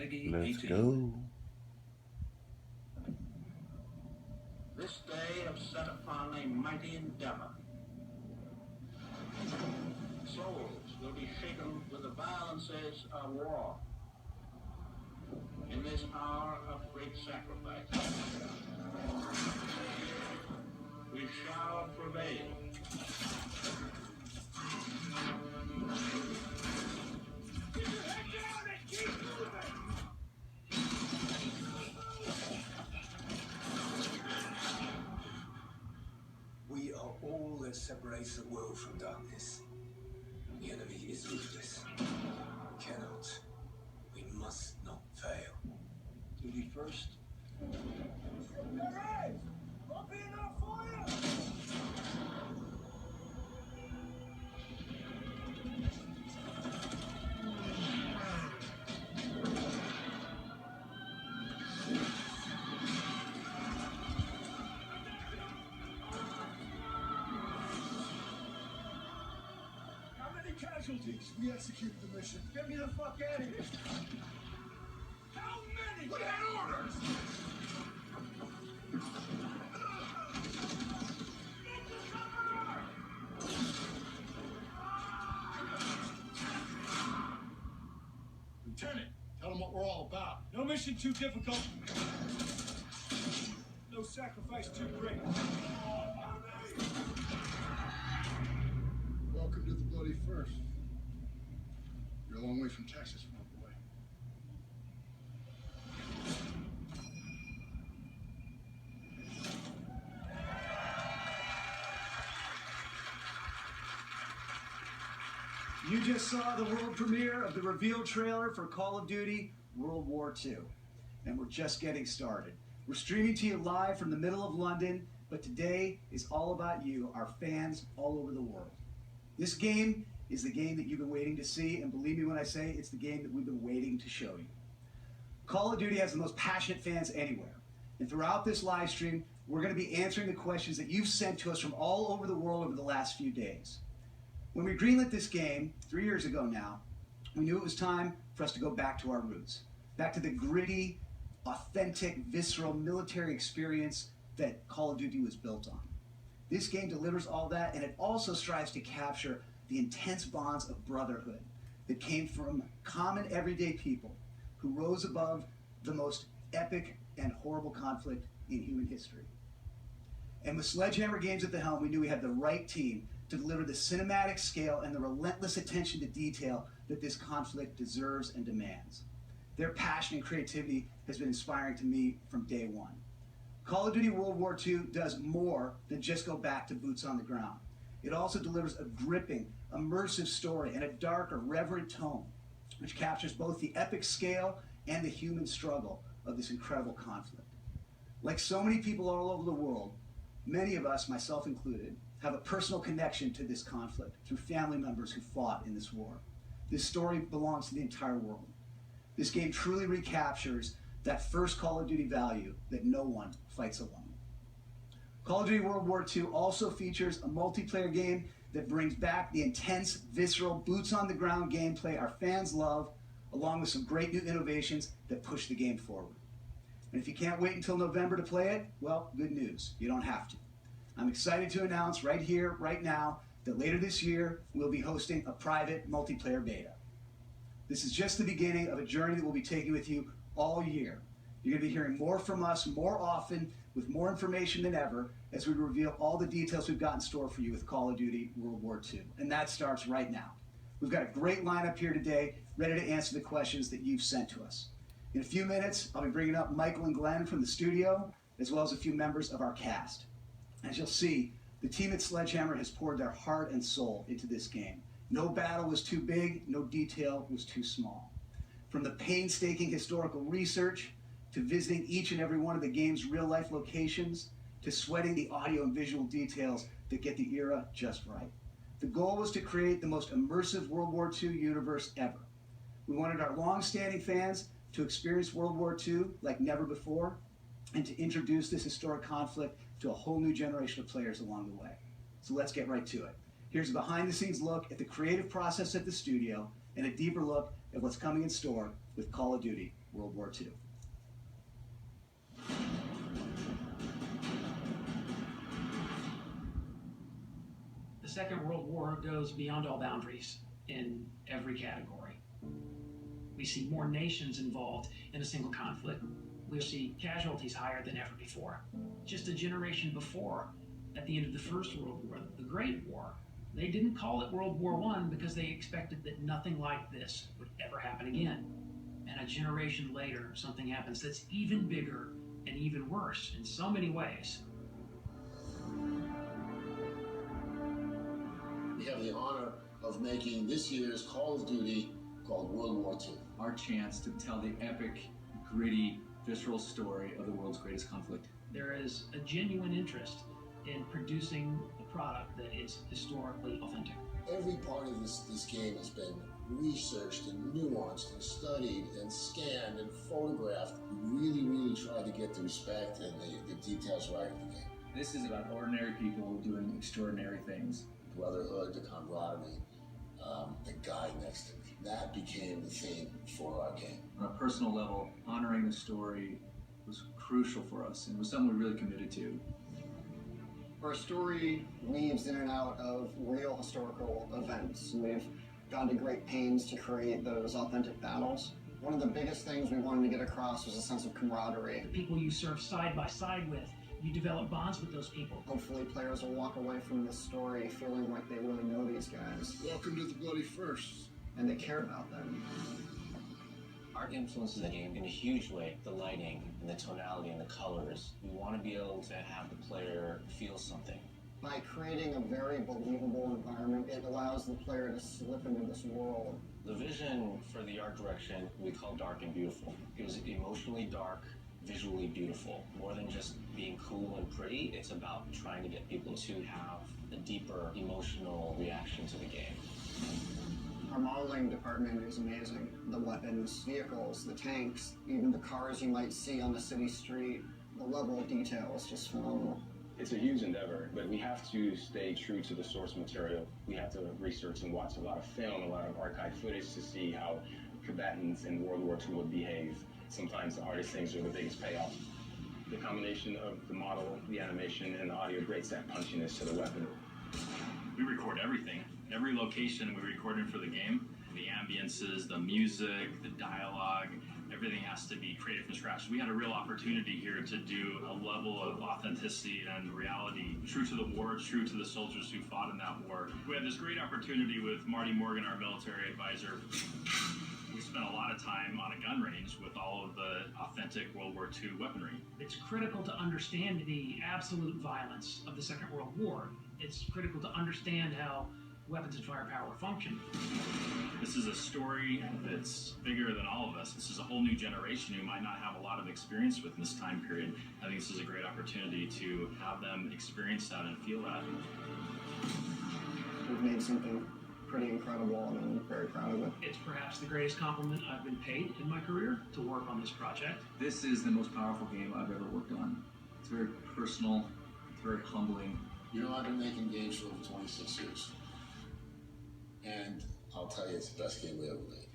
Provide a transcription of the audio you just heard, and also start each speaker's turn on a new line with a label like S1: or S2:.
S1: Let's go.
S2: This day have set upon a mighty endeavor. Souls will be shaken with the violences of war. In this hour of great sacrifice, we shall prevail. Keep your head down and keep moving!
S3: We are all that separates the world from darkness. The enemy is ruthless. We cannot. We must not fail.
S2: Duty first.
S3: Hey! Open up fire!
S4: Casualties. We executed the mission.
S3: Get me the fuck out of here!
S4: How many? We had orders! Lieutenant, tell them what we're all about. No mission too difficult. No sacrifice too great. Welcome to the Bloody First. You're a long way from Texas, my boy.
S5: You just saw the world premiere of the reveal trailer for Call of Duty World War II, and we're just getting started. We're streaming to you live from the middle of London, but today is all about you, our fans all over the world. This game is the game that you've been waiting to see, and believe me when I say it's the game that we've been waiting to show you. Call of Duty has the most passionate fans anywhere, and throughout this live stream, we're going to be answering the questions that you've sent to us from all over the world over the last few days. When we greenlit this game 3 years ago now, we knew it was time for us to go back to our roots, back to the gritty, authentic, visceral military experience that Call of Duty was built on. This game delivers all that, and it also strives to capture the intense bonds of brotherhood that came from common everyday people who rose above the most epic and horrible conflict in human history. And with Sledgehammer Games at the helm, we knew we had the right team to deliver the cinematic scale and the relentless attention to detail that this conflict deserves and demands. Their passion and creativity has been inspiring to me from day one. Call of Duty World War II does more than just go back to boots on the ground. It also delivers a gripping, immersive story and a darker, reverent tone, which captures both the epic scale and the human struggle of this incredible conflict. Like so many people all over the world, many of us, myself included, have a personal connection to this conflict through family members who fought in this war. This story belongs to the entire world. This game truly recaptures that first Call of Duty value that no one fights alone. Call of Duty World War II also features a multiplayer game that brings back the intense, visceral, boots-on-the-ground gameplay our fans love, along with some great new innovations that push the game forward. And if you can't wait until November to play it, well, good news, you don't have to. I'm excited to announce right here, right now, that later this year, we'll be hosting a private multiplayer beta. This is just the beginning of a journey that we'll be taking with you all year. You're going to be hearing more from us more often with more information than ever as we reveal all the details we've got in store for you with Call of Duty World War II. And that starts right now. We've got a great lineup here today, ready to answer the questions that you've sent to us. In a few minutes, I'll be bringing up Michael and Glenn from the studio, as well as a few members of our cast. As you'll see, the team at Sledgehammer has poured their heart and soul into this game. No battle was too big, no detail was too small. From the painstaking historical research, to visiting each and every one of the game's real-life locations, to sweating the audio and visual details that get the era just right. The goal was to create the most immersive World War II universe ever. We wanted our long-standing fans to experience World War II like never before, and to introduce this historic conflict to a whole new generation of players along the way. So let's get right to it. Here's a behind-the-scenes look at the creative process at the studio and a deeper look at what's coming in store with Call of Duty World War II.
S1: The Second World War goes beyond all boundaries in every category. We see more nations involved in a single conflict. We see casualties higher than ever before. Just a generation before, at the end of the First World War, the Great War, they didn't call it World War I because they expected that nothing like this would ever happen again. And a generation later, something happens that's even bigger and even worse in so many ways.
S6: We have the honor of making this year's Call of Duty called World War II.
S7: Our chance to tell the epic, gritty, visceral story of the world's greatest conflict.
S1: There is a genuine interest in producing a product that is historically authentic.
S6: Every part of this game has been researched and nuanced and studied and scanned and photographed. We really tried to get the respect and the details right of the game.
S7: This is about ordinary people doing extraordinary things.
S6: Brotherhood, the camaraderie, the guy next to me. That became the theme for our game.
S7: On a personal level, honoring the story was crucial for us and was something we really committed to.
S8: Our story weaves in and out of real historical events. We've gone to great pains to create those authentic battles. One of the biggest things we wanted to get across was a sense of camaraderie.
S1: The people you serve side by side with, you develop bonds with those people.
S8: Hopefully players will walk away from this story feeling like they really know these guys
S4: Welcome to the bloody first.
S8: and they care about them.
S9: Art influences the game in a huge way. The lighting and the tonality and the colors. We want to be able to have the player feel something.
S8: By creating a very believable environment, it allows the player to slip into this world.
S9: The vision for the art direction we call dark and beautiful. It was emotionally dark, visually beautiful. More than just being cool and pretty, it's about trying to get people to have a deeper emotional reaction to the game.
S8: Our modeling department is amazing. The weapons, vehicles, the tanks, even the cars you might see on the city street, the level of detail is just phenomenal.
S10: It's a huge endeavor, but we have to stay true to the source material. We have to research and watch a lot of film, a lot of archive footage to see how combatants in World War II would behave. Sometimes the hardest things are the biggest payoff. The combination of the model, the animation, and the audio creates that punchiness to the weapon.
S11: We record everything. Every location we recorded for the game, the ambiences, the music, the dialogue, everything has to be created from scratch. We had a real opportunity here to do a level of authenticity and reality, true to the war, true to the soldiers who fought in that war. We had this great opportunity with Marty Morgan, our military advisor. We spent a lot of time on a gun range with all of the authentic World War II weaponry.
S1: It's critical to understand the absolute violence of the Second World War. It's critical to understand how weapons and firepower function.
S11: This is a story that's bigger than all of us. This is a whole new generation who might not have a lot of experience with this time period. I think this is a great opportunity to have them experience that and feel that.
S8: We've made something pretty incredible and I'm very proud of it.
S1: It's perhaps the greatest compliment I've been paid in my career to work on this project.
S7: This is the most powerful game I've ever worked on. It's very personal, it's very humbling.
S6: You know, I've been making games for over 26 years. And I'll tell you, it's the best game we ever made.